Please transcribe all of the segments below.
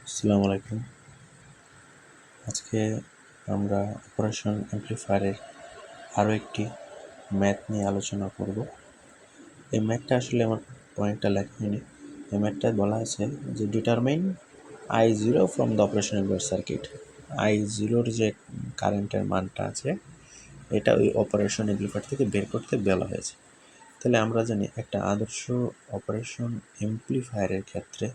আসসালামু আলাইকুম। আজকে আমরা অপারেশন অ্যামপ্লিফায়ারের আরও একটি ম্যাথ নিয়ে আলোচনা করব। এই ম্যাথটা আসলে আমার পয়েন্টটা লেখা হয়নি। এই ম্যাথটায় বলা আছে যে determine I0 from the operation amplifier circuit. I0-র যে কারেন্টের মানটা আছে এটা ওই অপারেশন অ্যামপ্লিফায়ার থেকে বের করতে বলা হয়েছে। তাহলে আমরা জানি একটা আদর্শ অপারেশন অ্যামপ্লিফায়ারের ক্ষেত্রে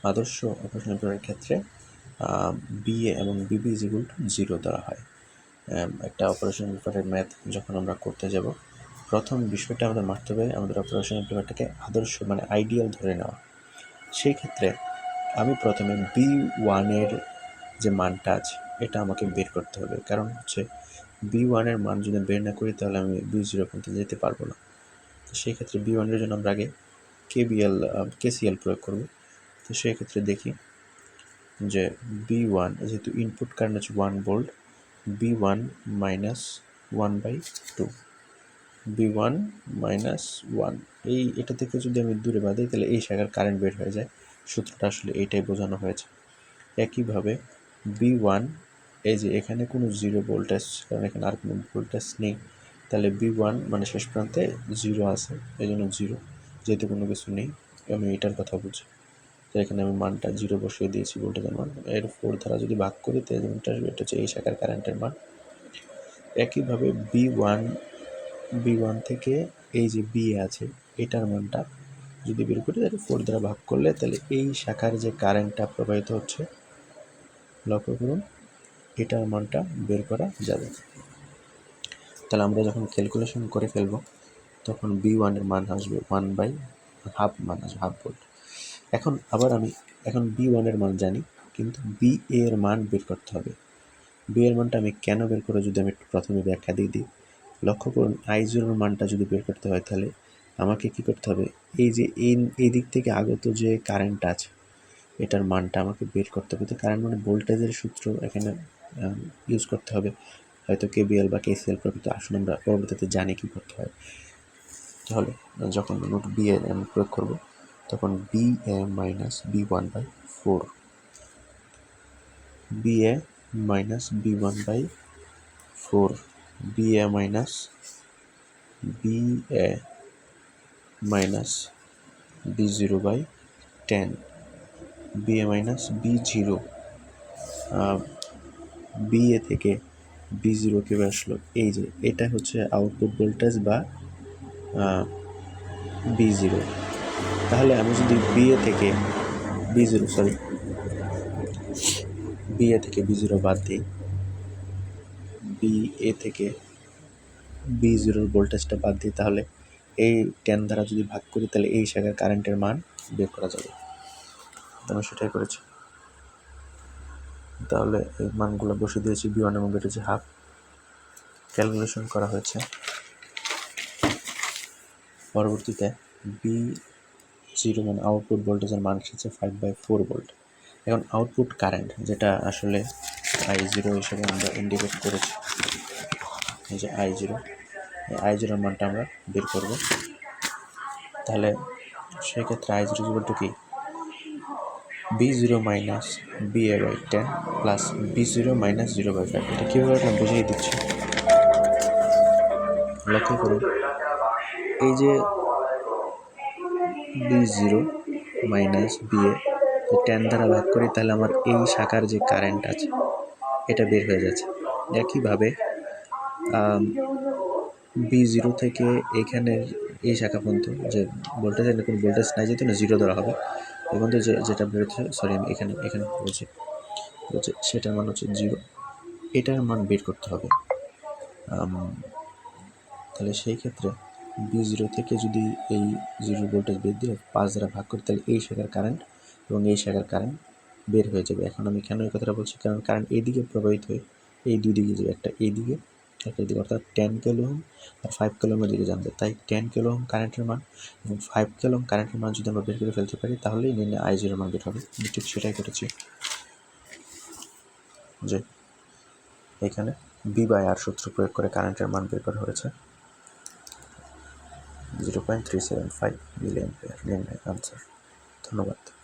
আদর্শ অপারেশন অ্যামপ্লিফায়ারের ক্ষেত্রে বিএ এবং বিবি ইজ ইকুয়াল টু 0 দেওয়া হয়। একটা অপারেশন অ্যামপ্লিফায়ারের ম্যাথ যখন আমরা করতে যাব, প্রথম বিষয়টা আমাদের মানতে হবে আমাদের অপারেশন অ্যামপ্লিফায়ারটাকে আদর্শ মানে আইডিয়াল ধরে নেওয়া। সেই ক্ষেত্রে আমি প্রথমে B1-এর যে মানটা আছে এটা আমাকে বের করতে হবে, কারণ হচ্ছে B1-এর মান যদি বের না করি তাহলে আমি B0 পর্যন্ত যেতে পারবো না। তো সেই ক্ষেত্রে B1-এর জন্য আমরা আগে KCL প্রয়োগ করব। তো সেই ক্ষেত্রে দেখি যে B1 যেহেতু ইনপুট কারেন্ট হচ্ছে 1 volt, B1 minus 1/2 B1 minus 1 এটা থেকে যদি আমি দূরে বাঁধি তাহলে এই শাখার কারেন্ট বের হয়ে যায়। সূত্রটা আসলে এইটাই বোঝানো হয়েছে। একইভাবে B1 এই যে এখানে কোনো 0 ভোল্টেজ, কারণ এখানে আর কোনো ভোল্টেজ নেই, তাহলে B1 মানে শেষ প্রান্তে 0 আছে, এই জন্য 0, যেহেতু কোনো কিছু নেই আমি এটার কথা বুঝি। তো এখানে আমি মানটা 0 বসিয়ে দিয়েছি, ভোল্টেজের মান। এর 4 দ্বারা যদি ভাগ করি তাহলে এটা হচ্ছে এই শাখার কারেন্টের মান। একইভাবে B1 থেকে এই যে BA আছে এটার মানটা যদি বের করি তাহলে 4 দ্বারা ভাগ করলে তাহলে এই শাখার যে কারেন্টটা প্রবাহিত হচ্ছে, লক্ষ্য করুন, এটার মানটা বের করা যাবে। তাহলে আমরা যখন ক্যালকুলেশন করে ফেলব তখন B1-এর মান আসবে 1/2 মান আসবে, হাফ ভোল্ট। এখন B1-এর মান জানি, কিন্তু BA-এর মান বের করতে হবে। B-এর মানটা আমি কেন বের করে যদি আমি প্রথমে ব্যাখ্যা দিয়ে দিই, লক্ষ্য করুন I0-র মানটা যদি বের করতে হয় তাহলে আমাকে কি করতে হবে, এই যে এই দিক থেকে আগত যে কারেন্ট আছে এটার মানটা আমাকে বের করতে হবে। তো কারেন্ট মানে ভোল্টেজের সূত্র এখানে ইউজ করতে হবে, হয়তো KVL বা KCL প্রকৃত। আসলে আমরা পরবর্তীতে জানি কী করতে হয়। তাহলে যখন নোট BA আমি প্রয়োগ করব তখন BA minus B1/4 BA minus B1/4 BA minus B0/10 BA minus B0। BA থেকে B0 কীভাবে আসলো, এই যে এটা হচ্ছে আউটপুট ভোল্টেজ বা B0। তাহলে আমি যদি BA থেকে B0 বাদ দিই, BA থেকে B0-র ভোল্টেজটা বাদ দিই, তাহলে এই 10 দ্বারা যদি ভাগ করি তাহলে এই শাখার কারেন্টের মান বের করা যাবে। আমি সেটাই করেছি। তাহলে এই মানগুলো বসে দিয়েছি, B1 এবং বেরিয়েছে হাফ। ক্যালকুলেশন করা হয়েছে। পরবর্তীতে B0 মানে আউটপুট ভোল্টেজের মান এসেছে 5/4 ভোল্ট। এখন আউটপুট কারেন্ট যেটা আসলে I0 হিসেবে আমরা ইন্ডিকেট করেছি, এই যে I0, এই I0-র মানটা আমরা বের করব। তাহলে সেক্ষেত্রে I0 ইকুয়াল টু কি, B0 minus BA/10 plus B0 minus 0/5। এটা কীভাবে আমরা বুঝিয়ে দিচ্ছি, লক্ষ্য করুন, এই যে B0 মাইনাস BA 10 দ্বারা ভাগ করি তাহলে আমার এই শাখার যে কারেন্ট আছে এটা বের হয়ে যাচ্ছে। একইভাবে B0 থেকে এখানের এই শাখা পর্যন্ত যে ভোল্টেজ, কোনো ভোল্টেজ নাই যেহেতু না, 0 ধরা হবে, এর মধ্যে যেটা বেরোচ্ছে, সরি আমি এখানে বলছি সেটার মান হচ্ছে 0। এটার মান বের করতে হবে। তাহলে সেই ক্ষেত্রে B0 থেকে যদি এই 0 ভোল্টেজ বের দিয়ে 5 দ্বারা ভাগ করি তাহলে এই শাখার কারেন্ট এবং এই শাখার কারেন্ট বের হয়ে যাবে। এখন আমি কেন এই কথাটা বলছি, কারণ কারেন্ট এইদিকে প্রবাহিত হয়ে এই দুই দিকে যাবে, একটা এইদিকে একটা এদিকে, অর্থাৎ 10 কিলো ওহম আর 5 কিলো ওহমের দিকে জানবে। তাই 10 কিলো ওহম কারেন্টের মান এবং 5 কিলো ওহম কারেন্টের মান যদি আমরা বের করে ফেলতে পারি তাহলেই নির্ণয় I0 মান বের হবে। ঠিক সেটাই করেছি, যে এখানে B/R সূত্র প্রয়োগ করে কারেন্টের মান বের করা হয়েছে। 0.375 মিলি অ্যাম্পিয়ার নির্ণয় আনসার। ধন্যবাদ।